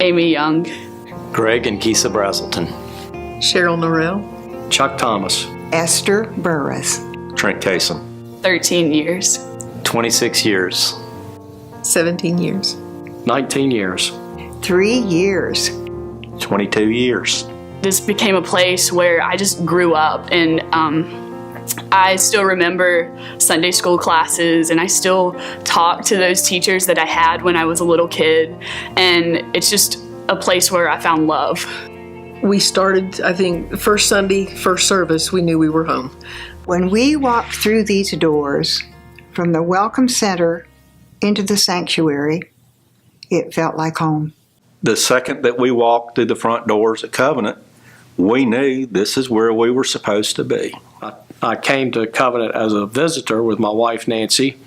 Amy Young. Greg and Keisa Brazelton. Cheryl Norrell. Chuck Thomas. Esther Burris. Trent Kasem. 13 years. 26 years. 17 years. 19 years. 3 years. 22 years. This became a place where I just grew up, and I still remember Sunday school classes, and I still talk to those teachers that I had when I was a little kid, and it's just a place where I found love. We started, I think, first Sunday, first service, we knew we were home. When we walked through these doors from the Welcome Center into the sanctuary, it felt like home. The second that we walked through the front doors at Covenant, we knew this is where we were supposed to be. I came to Covenant as a visitor with my wife Nancy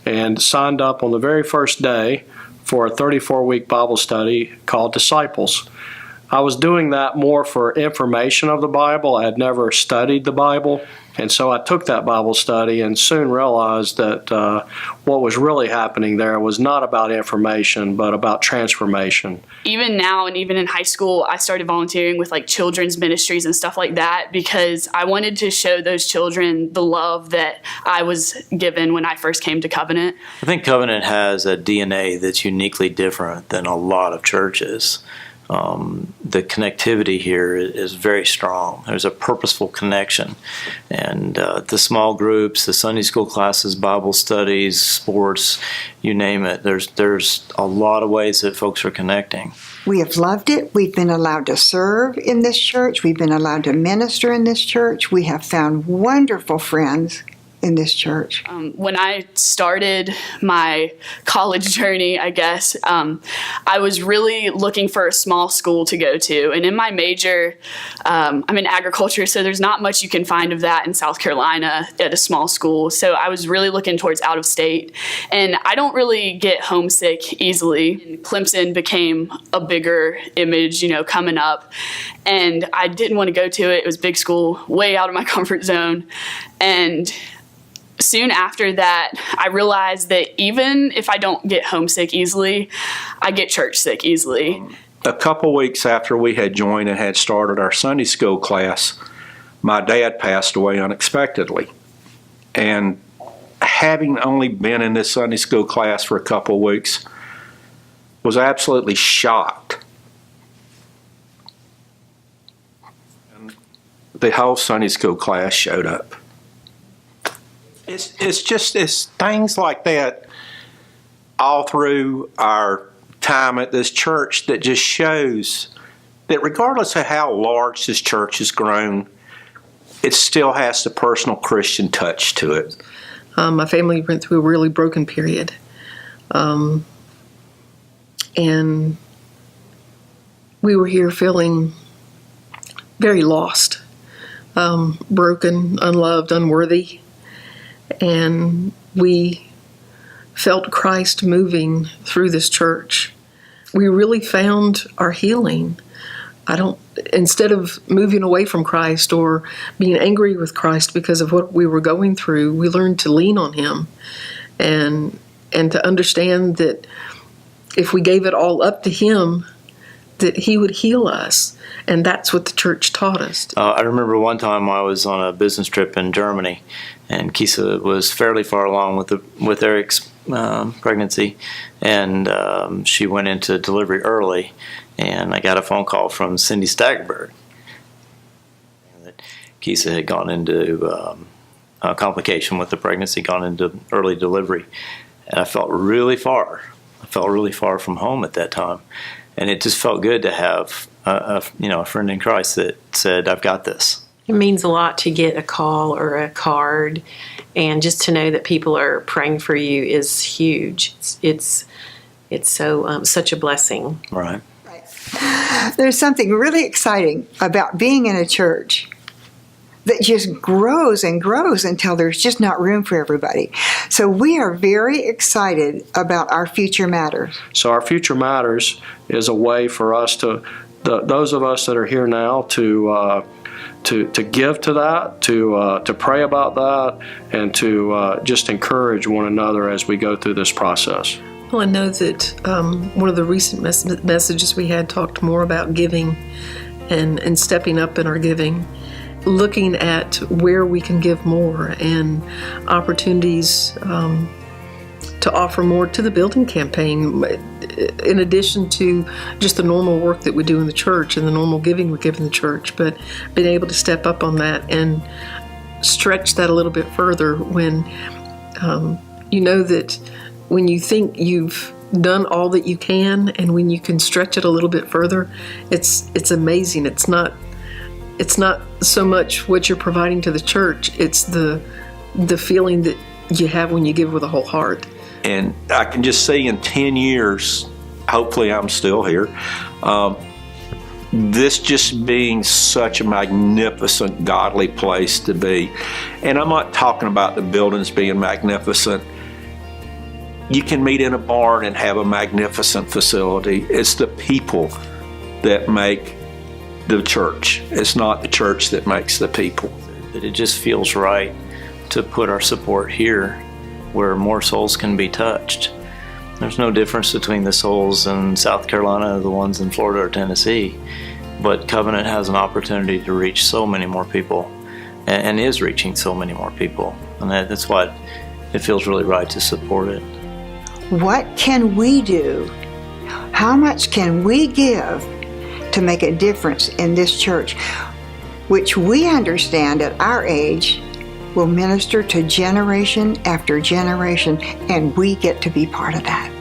and signed up on the very first day for a 34-week Bible study called Disciples. I was doing that more for information of the Bible. I had never studied the Bible, and so I took that Bible study and soon realized that what was really happening there was not about information, but about transformation. Even now, and even in high school, I started volunteering with like children's ministries and stuff like that because I wanted to show those children the love that I was given when I first came to Covenant. I think Covenant has a DNA that's uniquely different than a lot of churches. The connectivity here is very strong. There's a purposeful connection. And the small groups, the Sunday school classes, Bible studies, sports, you name it, there's a lot of ways that folks are connecting. We have loved it. We've been allowed to serve in this church. We've been allowed to minister in this church. We have found wonderful friends in this church. When I started my college journey, I guess, I was really looking for a small school to go to. And in my major, I'm in agriculture, so there's not much you can find of that in South Carolina at a small school. So I was really looking towards out of state. And I don't really get homesick easily. And Clemson became a bigger image, coming up. And I didn't want to go to it. It was big school, way out of my comfort zone. And soon after that, I realized that even if I don't get homesick easily, I get church sick easily. A couple weeks after we had joined and had started our Sunday school class, my dad passed away unexpectedly. And having only been in this Sunday school class for a couple of weeks, was absolutely shocked. And the whole Sunday school class showed up. It's things like that all through our time at this church that just shows that regardless of how large this church has grown, it still has the personal Christian touch to it. My family went through a really broken period. And we were here feeling very lost, broken, unloved, unworthy. And we felt Christ moving through this church. We really found our healing. Instead of moving away from Christ or being angry with Christ because of what we were going through, we learned to lean on Him and to understand that if we gave it all up to Him, that He would heal us. And that's what the church taught us. I remember one time I was on a business trip in Germany, and Keisa was fairly far along with Eric's pregnancy, and she went into delivery early, and I got a phone call from Cindy Stagberg that Keisa had gone into a complication with the pregnancy, gone into early delivery, and I felt really far. I felt really far from home at that time, and it just felt good to have a friend in Christ that said, "I've got this." It means a lot to get a call or a card, and just to know that people are praying for you is huge. It's so such a blessing. Right. There's something really exciting about being in a church that just grows and grows until there's just not room for everybody. So we are very excited about our Future Matters. So our Future Matters is a way for us to, those of us that are here now, to to give to that, to pray about that, and to just encourage one another as we go through this process. Well, I know that one of the recent messages we had talked more about giving and stepping up in our giving, looking at where we can give more and opportunities to offer more to the building campaign, in addition to just the normal work that we do in the church and the normal giving we give in the church, but being able to step up on that and stretch that a little bit further when you know that when you think you've done all that you can and when you can stretch it a little bit further, it's amazing. It's not so much what you're providing to the church, it's the feeling that you have when you give with a whole heart. And I can just see in 10 years, hopefully I'm still here, this just being such a magnificent, godly place to be. And I'm not talking about the buildings being magnificent. You can meet in a barn and have a magnificent facility. It's the people that make the church. It's not the church that makes the people. That it just feels right to put our support here where more souls can be touched. There's no difference between the souls in South Carolina and the ones in Florida or Tennessee, but Covenant has an opportunity to reach so many more people and is reaching so many more people, and that's why it feels really right to support it. What can we do? How much can we give to make a difference in this church, which we understand at our age will minister to generation after generation, and we get to be part of that.